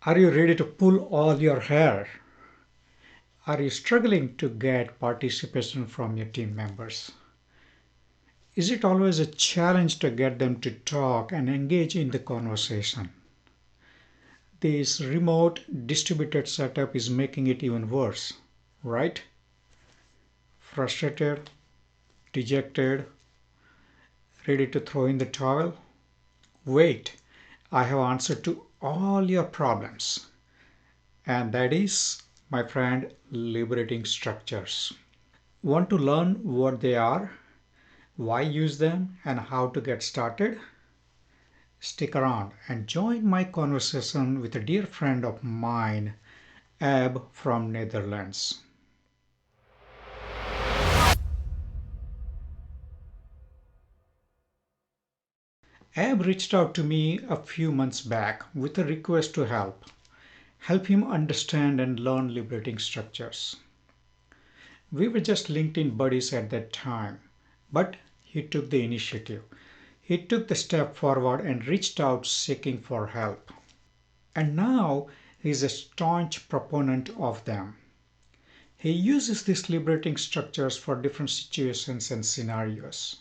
Are you ready to pull all your hair? Are you struggling to get participation from your team members? Is it always a challenge to get them to talk and engage in the conversation? This remote distributed setup is making it even worse, right? Frustrated, dejected, ready to throw in the towel? Wait, I have answer to all your problems. And that is, my friend, liberating structures. Want to learn what they are, why use them, and how to get started? Stick around and join my conversation with a dear friend of mine, Ab from Netherlands. Ab reached out to me a few months back with a request to help him understand and learn liberating structures. We were just LinkedIn buddies at that time, but he took the initiative. He took the step forward and reached out seeking for help. And now he is a staunch proponent of them. He uses these liberating structures for different situations and scenarios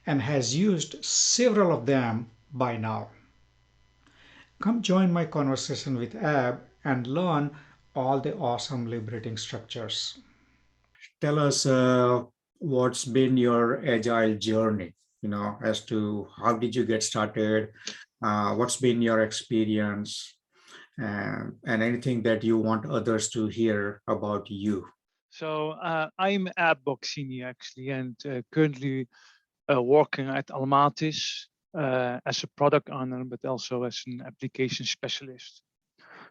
and has used several of them by now. Come join my conversation with Ab and learn all the awesome liberating structures. Tell us what's been your agile journey, as to how did you get started, what's been your experience, and anything that you want others to hear about you. I'm Ab Boxini actually, and currently working at Almatis as a product owner, but also as an application specialist.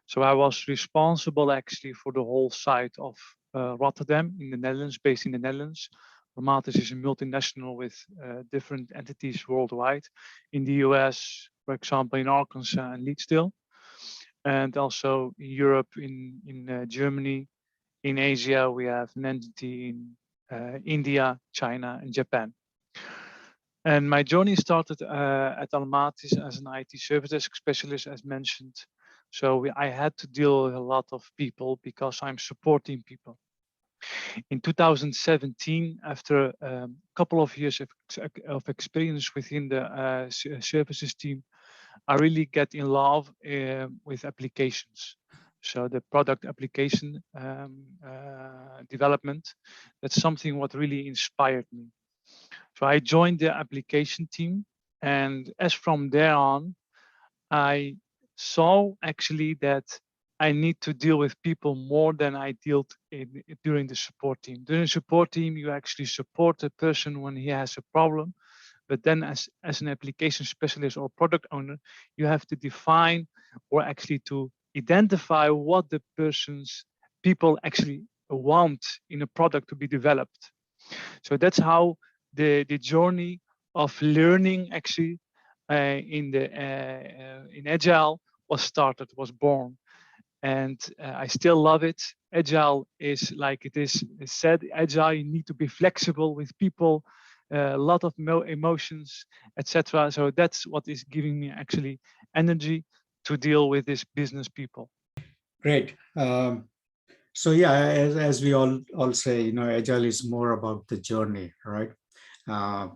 So I was responsible actually for the whole site of Rotterdam in the Netherlands, based in the Netherlands. Almatis is a multinational with different entities worldwide, in the US, for example, in Arkansas and Leedsdale, and also in Europe, in Germany. In Asia, we have an entity in India, China, and Japan. And my journey started at Almatis as an IT service desk specialist, as mentioned. I had to deal with a lot of people because I'm supporting people. In 2017, after a couple of years of experience within the services team, I really get in love with applications. So the product application development, that's something what really inspired me. So I joined the application team, and as from there on, I saw actually that I need to deal with people more than I dealt during the support team. During the support team, you actually support a person when he has a problem, but then as an application specialist or product owner, you have to define or actually to identify what the person's people actually want in a product to be developed. So that's how the journey of learning actually in Agile was born. And I still love it. Agile is like it is said, Agile, you need to be flexible with people, a lot of emotions, etc. So that's what is giving me actually energy to deal with this business people. Great. So yeah, as we all say, agile is more about the journey, right? Uh,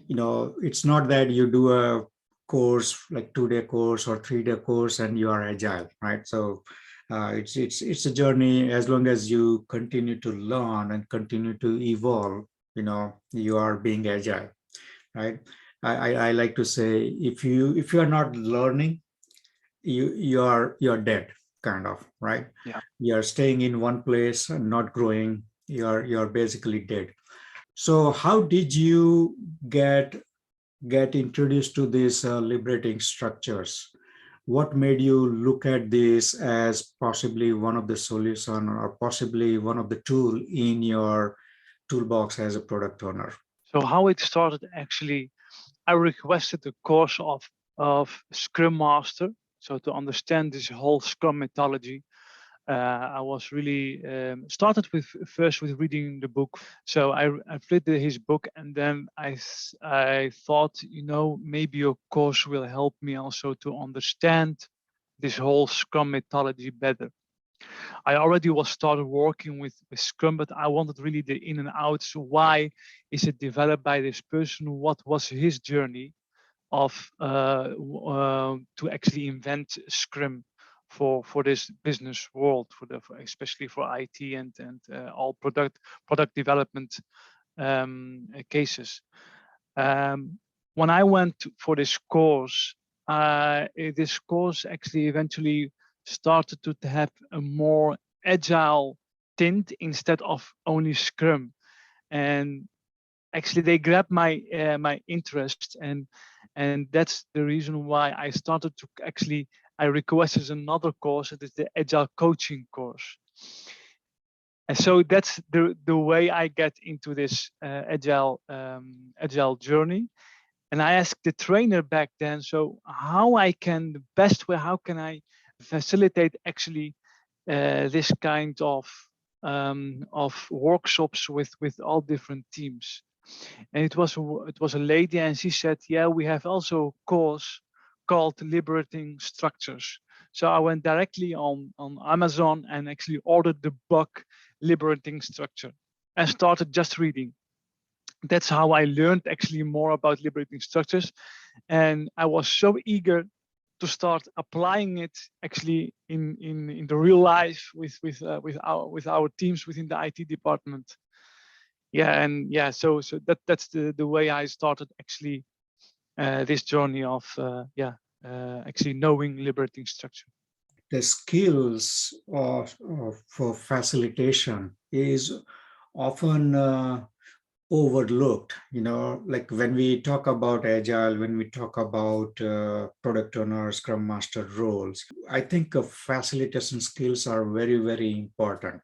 it's not that you do a course like 2-day course or 3-day course and you are agile, right? So it's a journey. As long as you continue to learn and continue to evolve, you are being agile, right? I like to say, if you are not learning, you're dead, kind of, right? Yeah. You're staying in one place and not growing. You're basically dead. So how did you get introduced to these liberating structures? What made you look at this as possibly one of the solution or possibly one of the tool in your toolbox as a product owner? So how it started actually, I requested a course of Scrum Master. So to understand this whole Scrum methodology, I was really started with first with reading the book. So I read his book, and then I thought, maybe your course will help me also to understand this whole Scrum methodology better. I already was started working with Scrum, but I wanted really the in and outs. So why is it developed by this person? What was his journey of to actually invent Scrum for this business world, especially for IT and all product development cases. When I went for this course actually eventually started to have a more agile tint instead of only Scrum, and actually they grabbed my my interest, and that's the reason why I started to actually I requested another course. It is the Agile coaching course. And so that's the way I get into this agile journey. And I asked the trainer back then, so how I can the best way, how can I facilitate actually this kind of workshops with all different teams? And it was a lady, and she said, yeah, we have also a course called Liberating Structures. So I went directly on Amazon and actually ordered the book Liberating Structure and started just reading. That's how I learned actually more about liberating structures. And I was so eager to start applying it actually in the real life with our teams within the IT department. Yeah, and yeah, so that's the way I started actually this journey of actually knowing liberating structure. The skills for facilitation is often overlooked. Like when we talk about agile, when we talk about product owner, scrum master roles, I think facilitation skills are very, very important.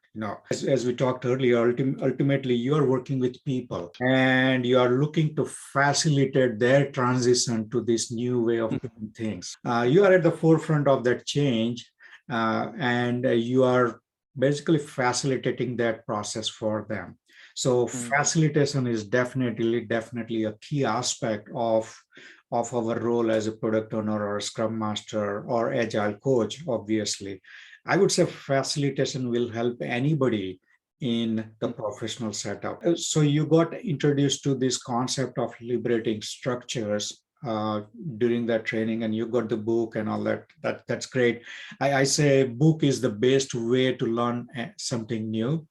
As we talked earlier, ultimately you are working with people and you are looking to facilitate their transition to this new way of doing things. You are at the forefront of that change, and you are basically facilitating that process for them. So facilitation is definitely a key aspect of our role as a product owner or a scrum master or agile coach. Obviously, I would say facilitation will help anybody in the professional setup. So you got introduced to this concept of liberating structures during that training, and you got the book and all that. That's great. I say book is the best way to learn something new.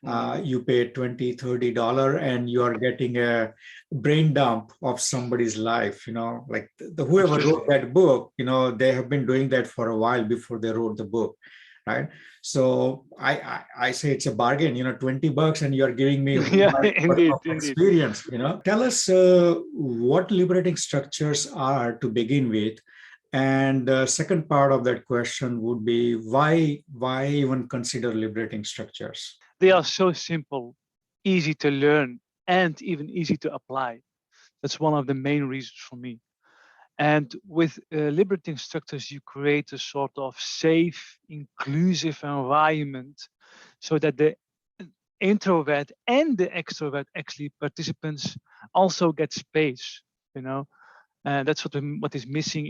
You pay $20-$30 and you are getting a brain dump of somebody's life. Like whoever wrote that book, they have been doing that for a while before they wrote the book, right? So I say it's a bargain. $20 and you're giving me indeed. experience. Tell us what liberating structures are to begin with. And the second part of that question would be why even consider liberating structures? They are so simple, easy to learn, and even easy to apply. That's one of the main reasons for me. And with liberating structures, you create a sort of safe, inclusive environment so that the introvert and the extrovert actually participants also get space, and that's what is missing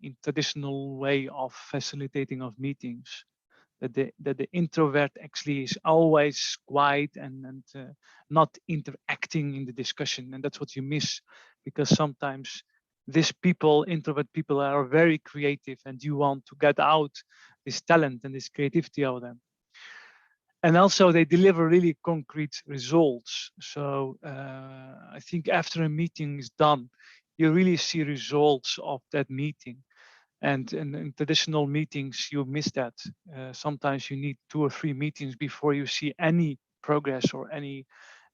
in traditional way of facilitating of meetings. That the introvert actually is always quiet and not interacting in the discussion, and that's what you miss, because sometimes introvert people are very creative, and you want to get out this talent and this creativity of them. And also they deliver really concrete results. So I think after a meeting is done, you really see results of that meeting. And in traditional meetings, you miss that. Sometimes you need 2 or 3 meetings before you see any progress or any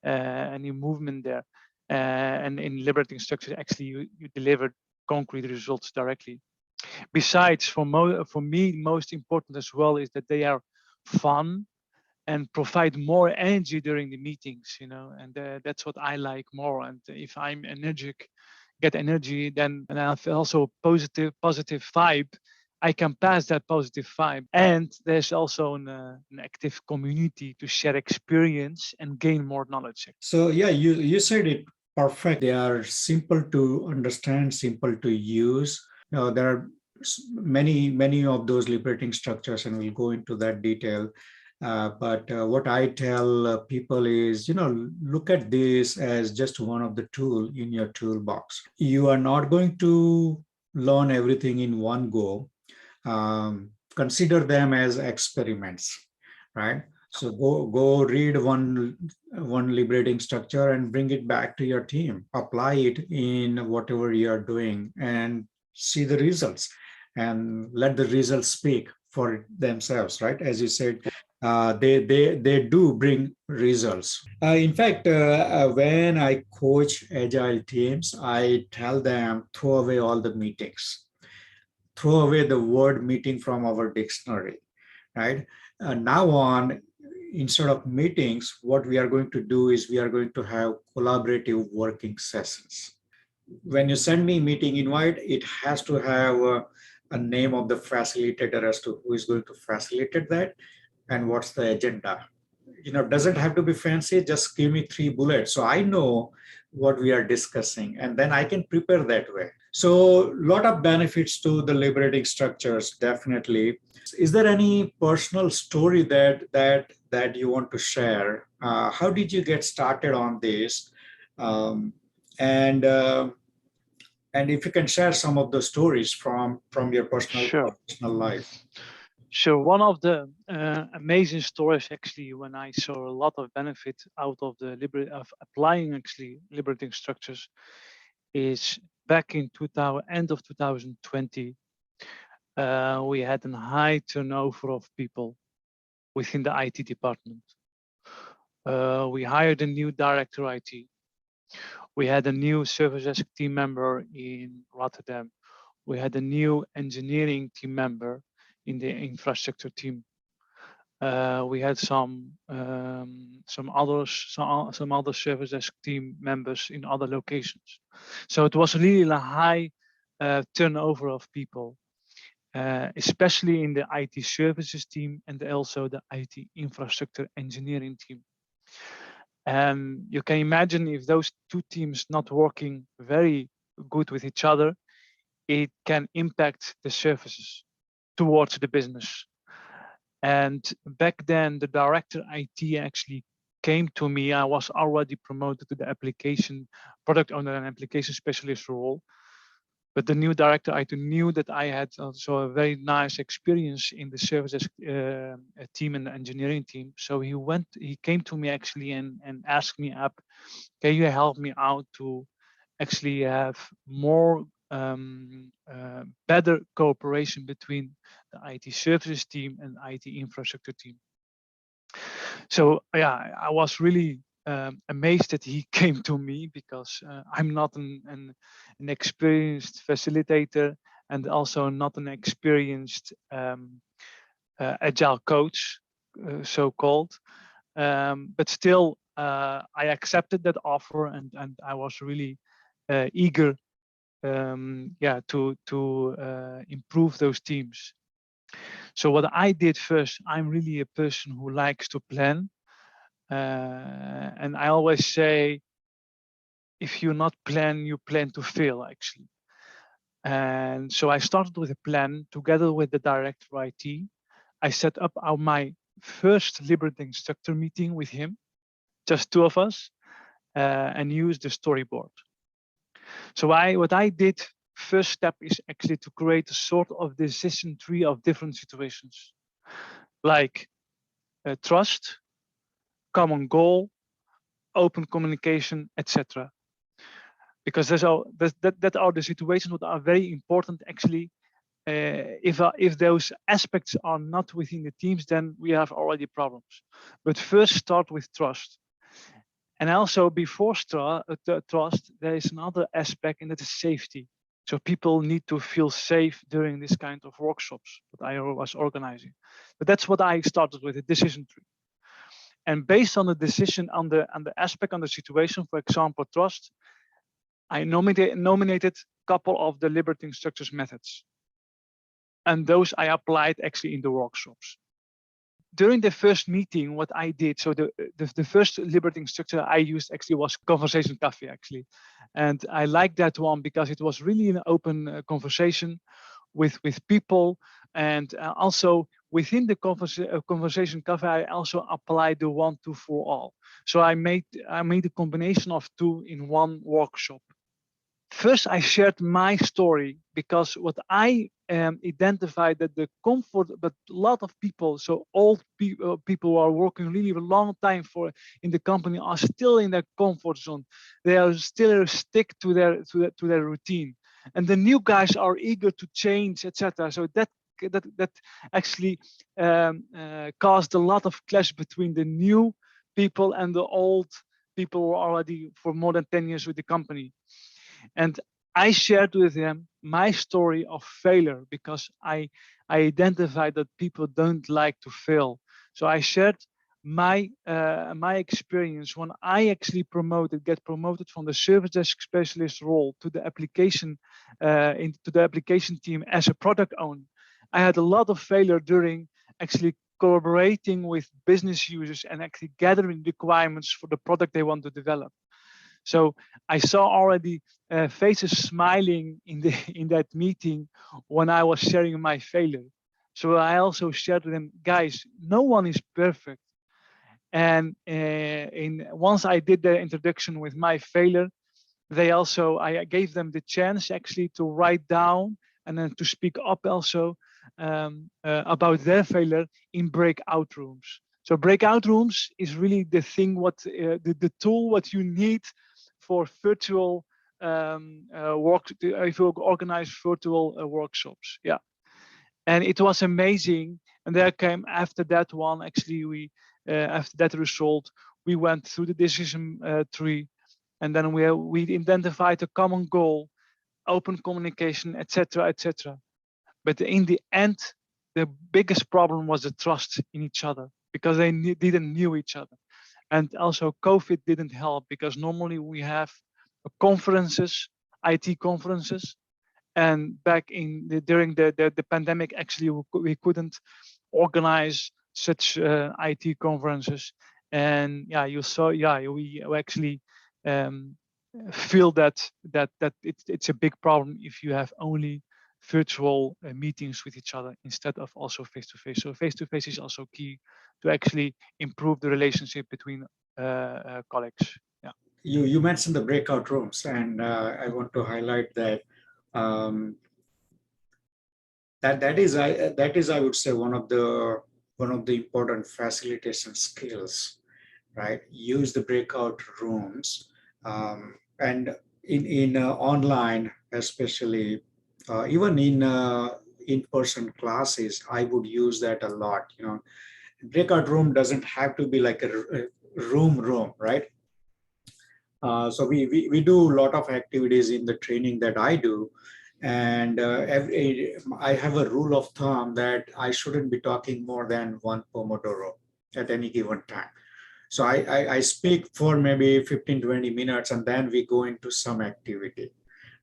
movement there. And in liberating structure, actually, you deliver concrete results directly. Besides, for me, most important as well is that they are fun and provide more energy during the meetings, and that's what I like more. And if I'm get energy, then and I feel also positive vibe, I can pass that positive vibe. And there's also an active community to share experience and gain more knowledge. So yeah, you said it perfect. They are simple to understand, simple to use. There are many of those liberating structures, and we'll go into that detail. But what I tell people is, look at this as just one of the tool in your toolbox. You are not going to learn everything in one go. Consider them as experiments, right? So go read one liberating structure and bring it back to your team. Apply it in whatever you are doing and see the results, and let the results speak for themselves, right? As you said, they do bring results. In fact, when I coach agile teams, I tell them throw away all the meetings, throw away the word meeting from our dictionary, right? Now on, instead of meetings, what we are going to do is we are going to have collaborative working sessions. When you send me meeting invite, it has to have a name of the facilitator as to who is going to facilitate that and what's the agenda. Doesn't have to be fancy, just give me 3 bullets so I know what we are discussing, and then I can prepare that way. So a lot of benefits to the liberating structures, definitely. Is there any personal story that you want to share? How did you get started on this? Um, and and if you can share some of the stories from your personal life. So one of the amazing stories, actually, when I saw a lot of benefit out of the applying actually liberating structures, is back in end of 2020. We had a high turnover of people within the IT department. We hired a new director IT. We had a new service desk team member in Rotterdam. We had a new engineering team member in the infrastructure team. We had some other service desk team members in other locations. So it was really a high turnover of people, especially in the IT services team and also the IT infrastructure engineering team. And you can imagine if those two teams not working very good with each other, it can impact the services towards the business. And back then, the director IT actually came to me. I was already promoted to the application product owner and application specialist role. But the new director IT knew that I had also a very nice experience in the services team and the engineering team. So he came to me actually and asked me up, can you help me out to actually have more better cooperation between the IT services team and IT infrastructure team. So yeah, I was really amazed that he came to me, because I'm not an experienced facilitator and also not an experienced agile coach, so-called. But still, I accepted that offer, and I was really eager to improve those teams. So what I did first, I'm really a person who likes to plan. And I always say, if you not plan, you plan to fail, actually. And so I started with a plan together with the director IT. I set up my first liberating structure meeting with him, just 2 of us, and used the storyboard. So what I did, first step is actually to create a sort of decision tree of different situations, like trust, common goal, open communication, etc. Because that are the situations that are very important, actually. If those aspects are not within the teams, then we have already problems. But first start with trust. And also before trust, there is another aspect, and that is safety. So people need to feel safe during this kind of workshops that I was organizing. But that's what I started with, a decision tree. And based on the decision, on the aspect, on the situation, for example, trust, I nominated a couple of the liberating structures methods. And those I applied actually in the workshops. During the first meeting, what I did, so the first liberating structure I used actually was conversation coffee, actually. And I liked that one because it was really an open conversation with people, and also within the conversation cafe, I also applied the 1, 2, 4 all. So I made a combination of 2 in one workshop. First, I shared my story, because what I identified that the comfort, but a lot of people, so old people who are working really a long time in the company, are still in their comfort zone. They are still stick to their routine, and the new guys are eager to change, etc. So that actually caused a lot of clash between the new people and the old people who are already for more than 10 years with the company. And I shared with them my story of failure, because I identified that people don't like to fail. So I shared my experience when I actually get promoted from the service desk specialist role to the application into the application team as a product owner. I had a lot of failure during actually collaborating with business users and actually gathering requirements for the product they want to develop. So I saw already faces smiling in that meeting when I was sharing my failure. So I also shared with them, guys, no one is perfect. And once I did the introduction with my failure, I gave them the chance actually to write down and then to speak up also about their failure in breakout rooms. So breakout rooms is really the thing, the tool what you need for virtual if you organize virtual workshops. Yeah, and it was amazing. And there came after that one, actually we after that result, we went through the decision tree, and then we identified a common goal, open communication, etc., etc. But in the end, the biggest problem was the trust in each other, because they didn't knew each other. And also COVID didn't help, because normally we have conferences, IT conferences, and back during the pandemic, actually we couldn't organize such IT conferences. And yeah, you saw, yeah, we actually feel that it's a big problem if you have only virtual meetings with each other instead of also face-to-face. So face-to-face is also key to actually improve the relationship between colleagues. Yeah. You mentioned the breakout rooms, and I want to highlight that um, that is I would say one of the important facilitation skills, right? Use the breakout rooms, and in online, especially even in-person classes, I would use that a lot. You know, breakout room doesn't have to be like a room, right? So we do a lot of activities in the training that I do. And I have a rule of thumb that I shouldn't be talking more than one Pomodoro at any given time. So I speak for maybe 15, 20 minutes, and then we go into some activity,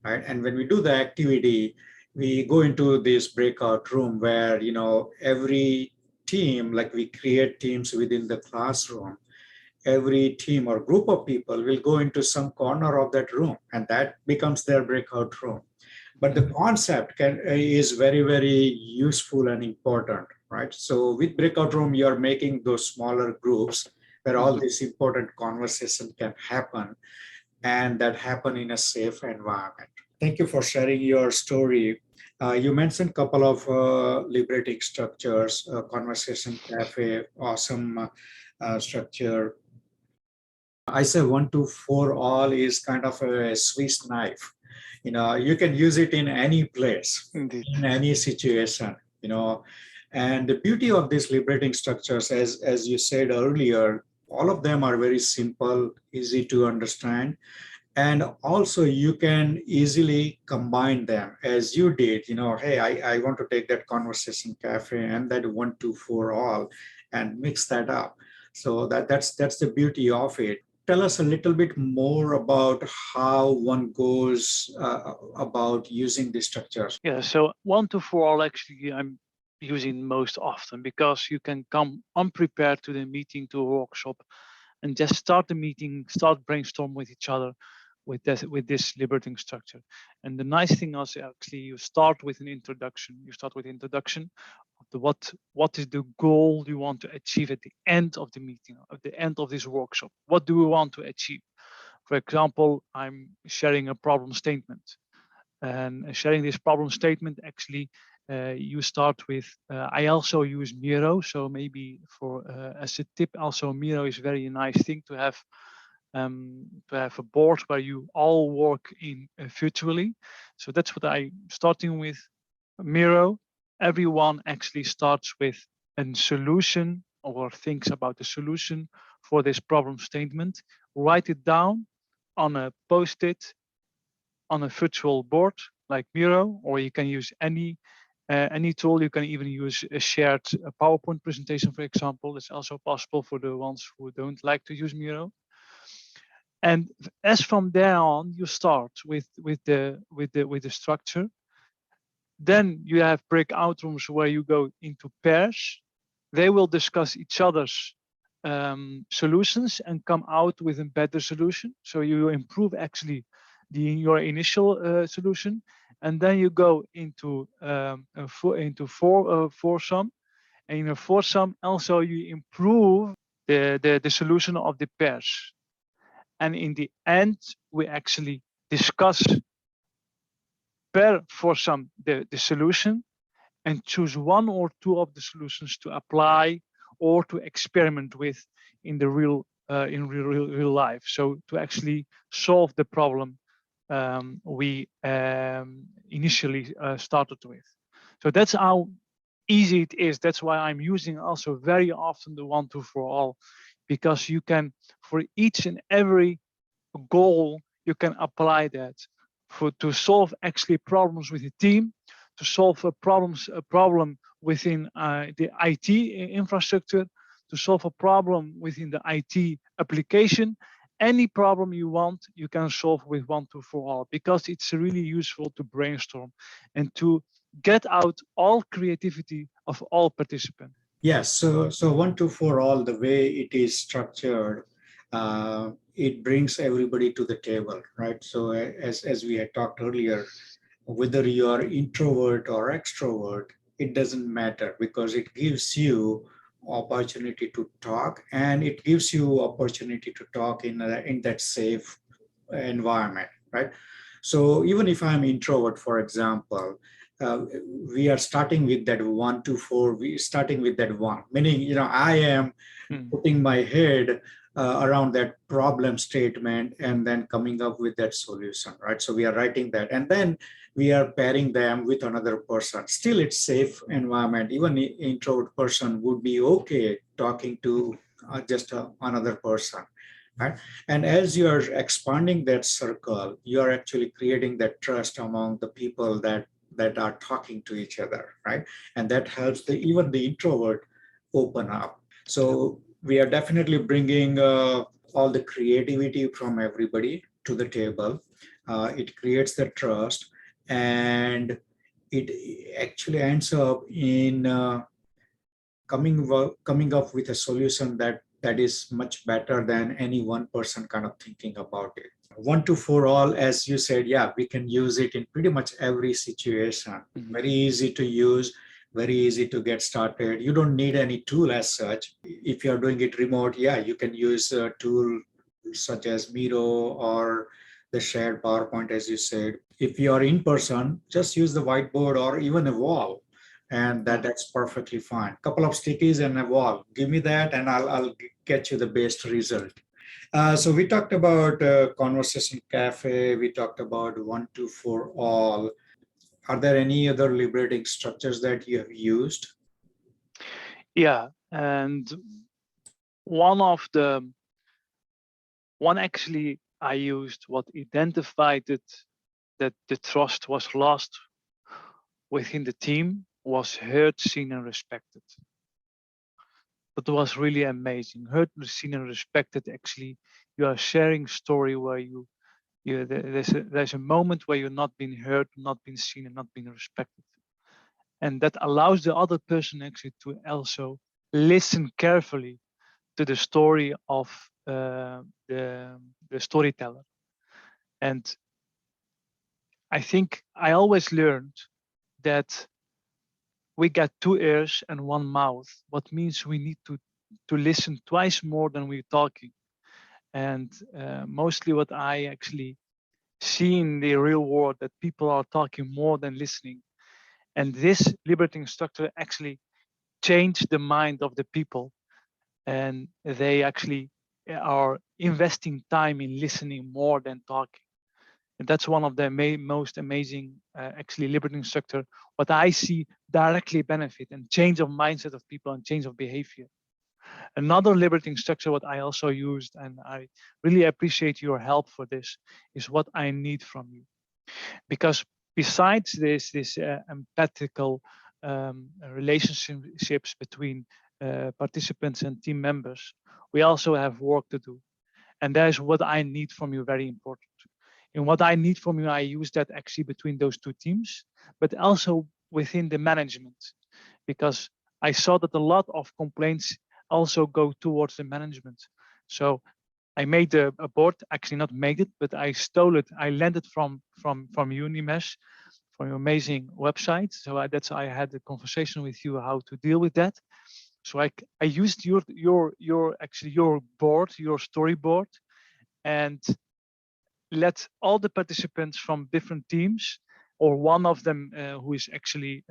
right? And when we do the activity, we go into this breakout room where, you know, every team, like we create teams within the classroom, every team or group of people will go into some corner of that room, and that becomes their breakout room. But the concept is very, very useful and important, right? So with breakout room, you're making those smaller groups where all this important conversation can happen, and that happen in a safe environment. Thank you for sharing your story. You mentioned a couple of liberating structures, conversation cafe, awesome structure. I say 1, 2, 4 all is kind of a Swiss knife. You know, you can use it in any place, Indeed. in any situation, you know. And the beauty of these liberating structures, as you said earlier, all of them are very simple, easy to understand. And also you can easily combine them as you did, you know, hey, I want to take that conversation cafe and that 1, 2, 4 all and mix that up. So that's the beauty of it. Tell us a little bit more about how one goes about using these structures. Yeah, so 1 to 4 all actually I'm using most often, because you can come unprepared to the meeting, to a workshop, and just start the meeting, start brainstorm with each other. with this liberating structure. And the nice thing is actually you start with an introduction. You start with introduction of the what is the goal you want to achieve at the end of the meeting, at the end of this workshop. What do we want to achieve? For example, I'm sharing a problem statement, and sharing this problem statement actually you start with I also use Miro, so maybe for as a tip also Miro is very nice thing to have a board where you all work in virtually. So that's what I'm starting with Miro. Everyone actually starts with a solution or thinks about the solution for this problem statement. Write it down on a post-it on a virtual board like Miro, or you can use any tool. You can even use a shared PowerPoint presentation, for example. It's also possible for the ones who don't like to use Miro. And as from there on, you start with the structure. Then you have breakout rooms where you go into pairs. They will discuss each other's solutions and come out with a better solution. So you improve actually your initial solution, and then you go into foursome, and in a foursome also you improve the solution of the pairs. And in the end, we actually discuss per foursome the solution and choose one or two of the solutions to apply or to experiment with in the real life. So to actually solve the problem we initially started with. So that's how easy it is. That's why I'm using also very often the 1, 2, 4 all, because you can, for each and every goal, you can apply that to solve actually problems with the team, to solve a problem within the IT infrastructure, to solve a problem within the IT application. Any problem you want, you can solve with 1, 2, 4 all, because it's really useful to brainstorm and to get out all creativity of all participants. Yes, so 1, 2, 4 all, the way it is structured, it brings everybody to the table, right? So as we had talked earlier, whether you are introvert or extrovert, it doesn't matter, because it gives you opportunity to talk, and it gives you opportunity to talk in that safe environment, right? So even if I'm introvert, for example, we are starting with that 1, 2, 4. We starting with that one, meaning I am putting my head around that problem statement and then coming up with that solution, right? So we are writing that, and then we are pairing them with another person. Still, it's safe environment. Even an introvert person would be okay talking to just another person, right? And as you are expanding that circle, you are actually creating that trust among the people that are talking to each other, right? And that helps even the introvert open up. So we are definitely bringing all the creativity from everybody to the table. It creates the trust, and it actually ends up in coming up with a solution that is much better than any one person kind of thinking about it. 1, 2, 4 all, as you said, yeah, we can use it in pretty much every situation. Very easy to use, very easy to get started. You don't need any tool as such. If you're doing it remote, yeah, you can use a tool such as Miro or the shared PowerPoint, as you said. If you are in person, just use the whiteboard or even a wall, and that's perfectly fine. Couple of stickies and a wall. Give me that, and I'll get you the best result. So we talked about Conversation Cafe. We talked about 1, 2, 4 all. Are there any other liberating structures that you have used? Yeah, and one actually I used what identified that the trust was lost within the team was heard, seen, and respected. But it was really amazing. Heard, seen, and respected. Actually, you are sharing story where there's a moment where you're not being heard, not being seen, and not being respected, and that allows the other person actually to also listen carefully to the story of the storyteller. And I think I always learned that we got 2 ears and 1 mouth, what means we need to listen twice more than we're talking. And mostly what I actually see in the real world, that people are talking more than listening. And this liberating structure actually changed the mind of the people, and they actually are investing time in listening more than talking. And that's one of the most amazing, actually, liberating structure, what I see directly benefit and change of mindset of people and change of behavior. Another liberating structure, what I also used, and I really appreciate your help for this, is what I need from you. Because besides this empathical relationships between participants and team members, we also have work to do. And that is what I need from you, very important. And what I need from you, I use that actually between those 2 teams, but also within the management, because I saw that a lot of complaints also go towards the management. So I made a board, actually not made it, but I stole it. I landed from Unimesh, from your amazing website. So I had a conversation with you how to deal with that. So I used your board, your storyboard, and let all the participants from different teams, or one of them who is actually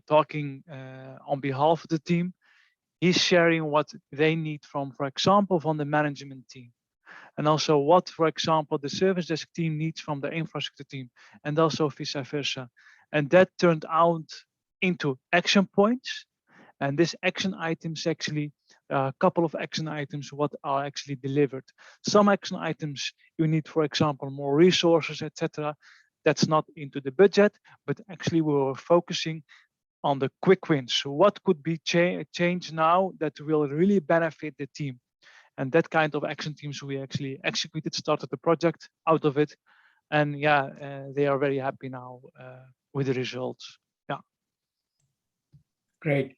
talking on behalf of the team, he's sharing what they need from, for example, from the management team. And also what, for example, the service desk team needs from the infrastructure team, and also vice versa. And that turned out into action points. And this action items actually, a couple of action items, what are actually delivered. Some action items you need, for example, more resources, etc. That's not into the budget, but actually we were focusing on the quick wins. So what could be changed now that will really benefit the team? And that kind of action teams we actually executed, started the project out of it. And yeah, they are very happy now with the results. Yeah. Great.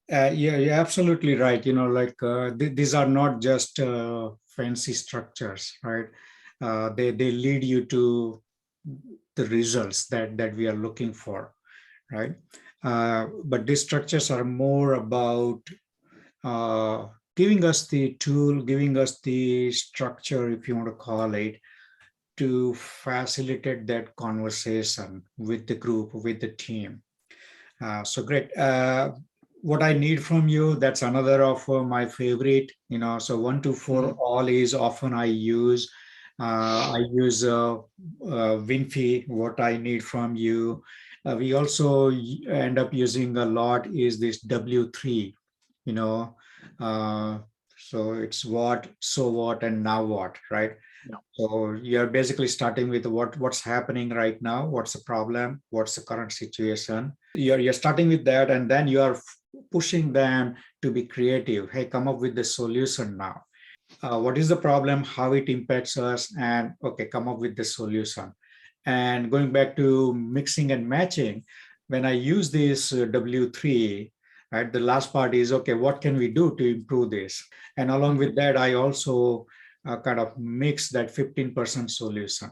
Yeah, you're absolutely right. Like these are not just fancy structures, right? They lead you to the results that we are looking for, right? But these structures are more about giving us the tool, giving us the structure, if you want to call it, to facilitate that conversation with the group, with the team. So great. What I need from you, that's another of my favorite, so 1 to 4 all is often I use. I use WINFY, what I need from you. We also end up using a lot is this W3, so it's what, so what, and now what, right? Yeah. So you're basically starting with what's happening right now, what's the problem, what's the current situation. You're starting with that, and then you are pushing them to be creative. Hey, come up with the solution now. What is the problem, how it impacts us, and okay, come up with the solution. And going back to mixing and matching, when I use this W3, right, the last part is, okay, what can we do to improve this? And along with that, I also kind of mix that 15% solution,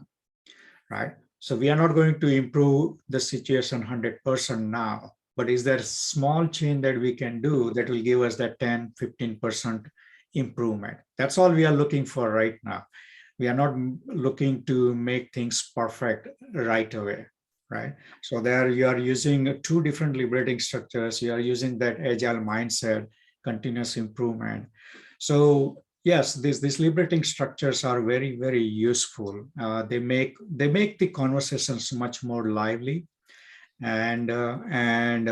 right? So we are not going to improve the situation 100% now, but is there a small change that we can do that will give us that 10, 15% improvement? That's all we are looking for right now. We are not looking to make things perfect right away, right? So there you are using 2 different liberating structures. You are using that agile mindset, continuous improvement. So yes, these liberating structures are very, very useful. They make the conversations much more lively and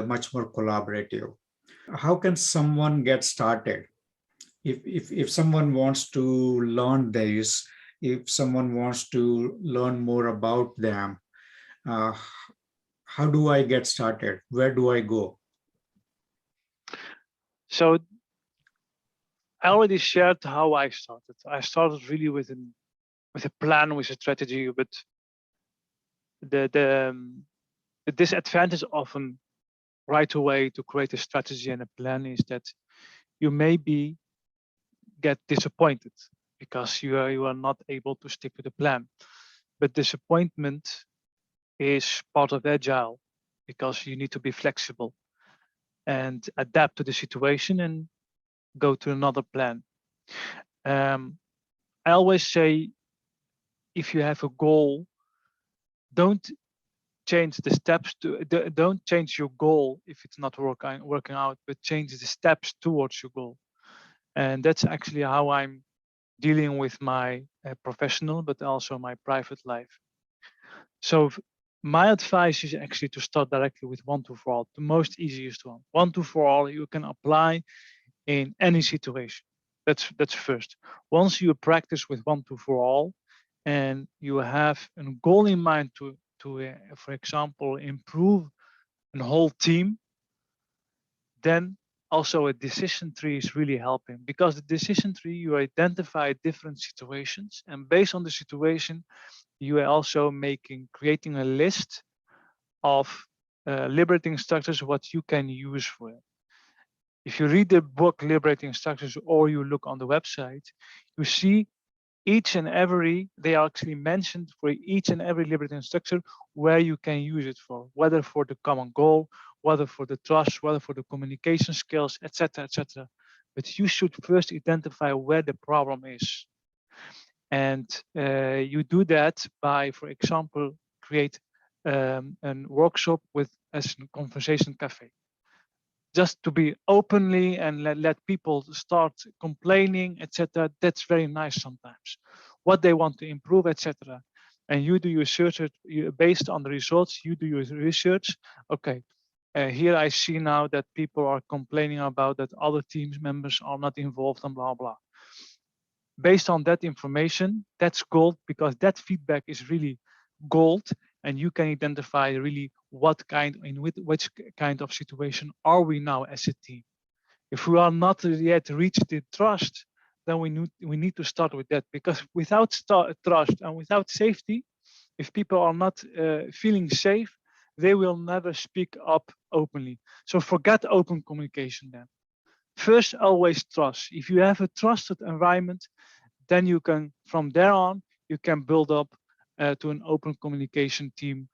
much more collaborative. How can someone get started? If someone wants to learn this, if someone wants to learn more about them, uh, how do I get started? Where do I go? So I already shared how I started. I started really with a plan, with a strategy, but the disadvantage often right away to create a strategy and a plan is that you maybe get disappointed because you are not able to stick to the plan. But disappointment is part of Agile, because you need to be flexible and adapt to the situation and go to another plan. I always say, if you have a goal, don't change the steps don't change your goal if it's not working out, but change the steps towards your goal. And that's actually how I'm dealing with my professional, but also my private life. So my advice is actually to start directly with 1-2-4-all, the most easiest one. 1-2-4-all you can apply in any situation. That's first. Once you practice with 1-2-4-all and you have a goal in mind to for example, improve a whole team, then also a decision tree is really helping, because the decision tree, you identify different situations, and based on the situation, you are also creating a list of liberating structures, what you can use for it. If you read the book Liberating Structures, or you look on the website, you see each and every, they are actually mentioned for each and every liberating structure where you can use it for, whether for the common goal, whether for the trust, whether for the communication skills, etc., etc. But you should first identify where the problem is. And you do that by, for example, create a workshop as a conversation cafe. Just to be openly and let people start complaining, etc. That's very nice sometimes. What they want to improve, etc. And you do your research based on the results. You do your research. Okay, here I see now that people are complaining about that other team members are not involved and blah blah. Based on that information, that's gold, because that feedback is really gold, and you can identify really which kind of situation are we now as a team. If we are not yet reached the trust, then we need to start with that, because without trust and without safety, if people are not feeling safe, they will never speak up openly. So forget open communication then. First, always trust. If you have a trusted environment, then you can, from there on, you can build up to an open communication team,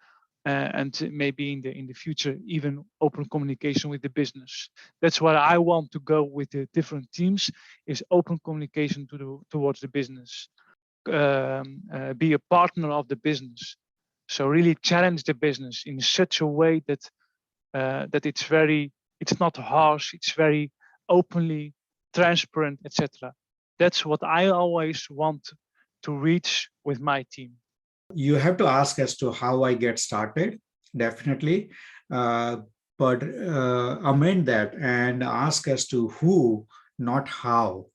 and maybe in the future even open communication with the business. That's where I want to go with the different teams, is open communication towards the business. Be a partner of the business. So really challenge the business in such a way that it's not harsh, it's very openly transparent, etc. That's what I always want to reach with my team. You have to ask as to how I get started, definitely, but amend that and ask as to who, not how.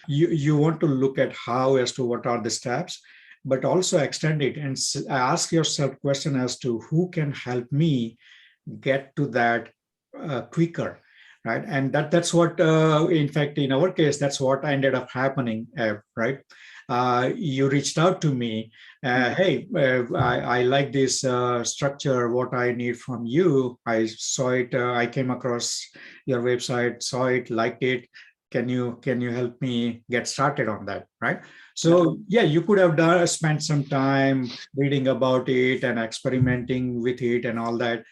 You want to look at how as to what are the steps, but also extend it and ask yourself question as to who can help me get to that quicker, right? And that's what, in fact, in our case, that's what ended up happening, right? You reached out to me, hey, I like this structure, what I need from you. I saw it, I came across your website, saw it, liked it. Can you help me get started on that, right? So yeah, you could have spent some time reading about it and experimenting with it and all that,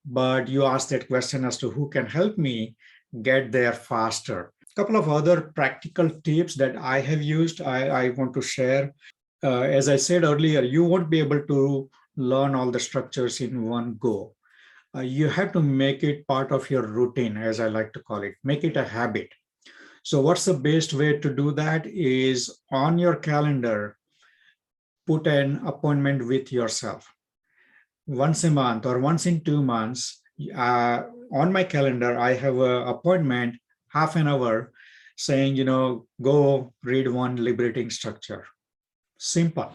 but you asked that question as to who can help me get there faster. A couple of other practical tips that I have used, I want to share. As I said earlier, you won't be able to learn all the structures in one go. You have to make it part of your routine, as I like to call it, make it a habit. So what's the best way to do that is on your calendar, put an appointment with yourself. Once a month or once in 2 months, on my calendar, I have an appointment, half an hour, saying, go read one liberating structure. Simple.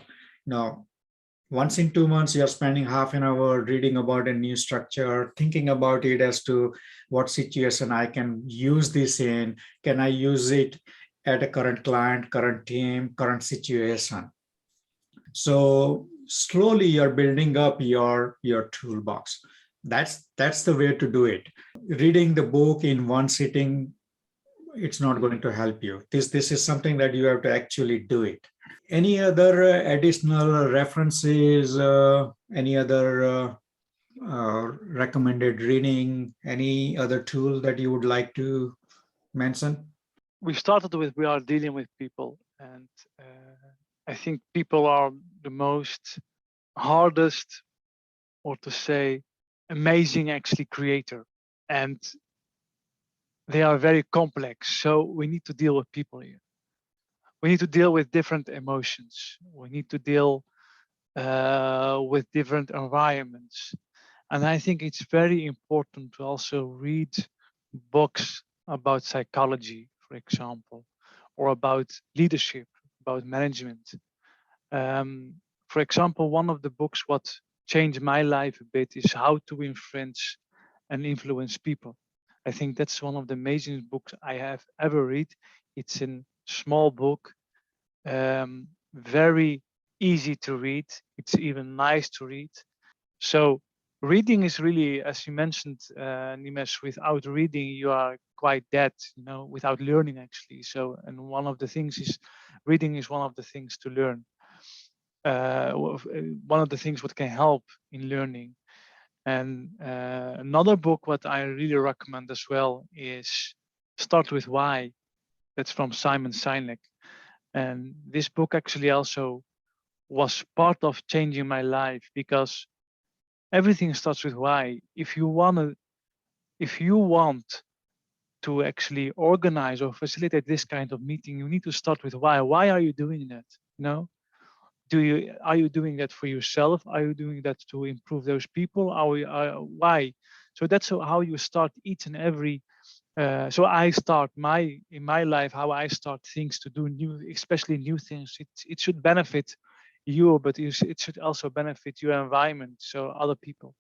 Once in 2 months, you're spending half an hour reading about a new structure, thinking about it as to what situation I can use this in. Can I use it at a current client, current team, current situation? So slowly you're building up your toolbox. That's the way to do it. Reading the book in one sitting it's not going to help you. This is something that you have to actually do it. Any other additional references, any other recommended reading, any other tool that you would like to mention? We started with we are dealing with people, and I think people are the most hardest, or to say amazing actually creator, and they are very complex. So we need to deal with people here. We need to deal with different emotions. We need to deal with different environments. And I think it's very important to also read books about psychology, for example, or about leadership, about management. For example, one of the books what changed my life a bit is How to Influence and Influence People. I think that's one of the amazing books I have ever read. It's a small book, very easy to read. It's even nice to read. So reading is really, as you mentioned, Nimesh, without reading, you are quite dead, you know, without learning actually. So, and one of the things is reading is one of the things to learn. One of the things what can help in learning. And another book what I really recommend as well is Start With Why. That's from Simon Sinek. And this book actually also was part of changing my life, because everything starts with why. If you want to actually organize or facilitate this kind of meeting, you need to start with why. Why are you doing that? You know, are you doing that for yourself? Are you doing that to improve those people? Why? So that's how you start each and every. So I start in my life how I start things to do new, especially new things. It should benefit you, but it should also benefit your environment, so other people.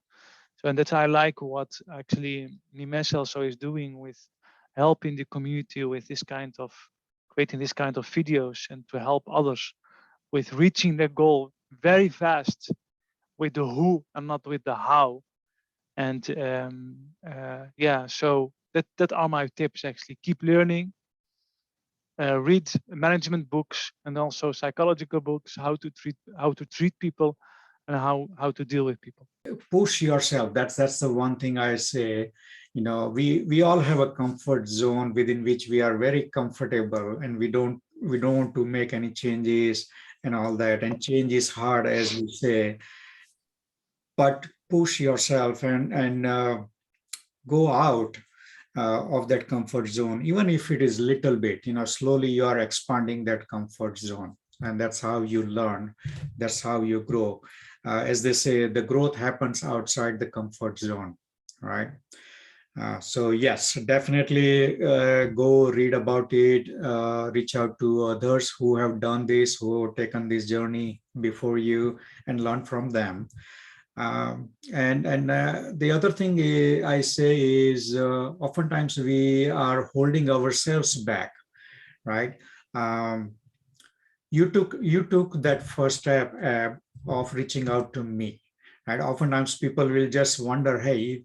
So, and that's I like what actually Nimesh also is doing with helping the community with this kind of creating this kind of videos, and to help others with reaching their goal very fast with the who and not with the how. And yeah, so that are my tips actually. Keep learning, read management books and also psychological books, how to treat people and how to deal with people. Push yourself. That's the one thing I say. You know, we all have a comfort zone within which we are very comfortable, and we don't want to make any changes and all that. And change is hard, as we say. But push yourself and go out of that comfort zone, even if it is little bit. You know, slowly you are expanding that comfort zone, and that's how you learn. That's how you grow. As they say, the growth happens outside the comfort zone, right? So yes, definitely go read about it, reach out to others who have done this, who have taken this journey before you, and learn from them. And the other thing I say is oftentimes we are holding ourselves back, right? Um, you took that first step of reaching out to me, right? Oftentimes people will just wonder, hey,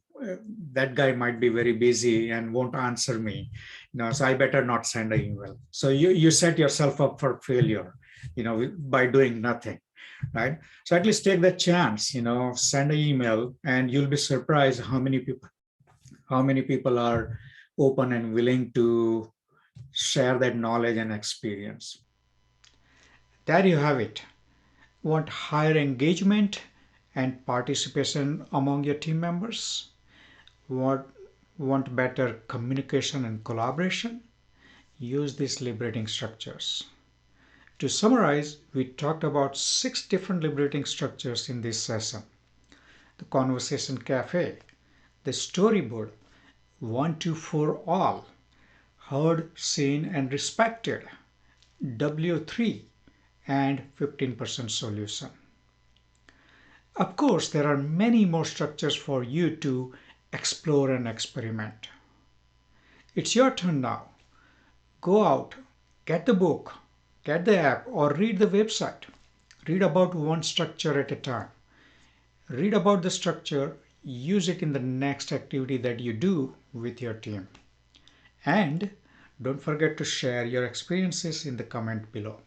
that guy might be very busy and won't answer me, so I better not send an email. So you set yourself up for failure, by doing nothing, right? So at least take that chance, send an email, and you'll be surprised how many people are open and willing to share that knowledge and experience. There you have it. Want higher engagement and participation among your team members? Want, want better communication and collaboration? Use these liberating structures. To summarize, we talked about 6 different liberating structures in this session: the conversation cafe, the storyboard, 1 2 4 all, heard, seen, and respected, W3, and 15% solution. Of course, there are many more structures for you to explore and experiment. It's your turn now. Go out, get the book, get the app, or read the website. Read about one structure at a time. Read about the structure, use it in the next activity that you do with your team. And Don't forget to share your experiences in the comment below.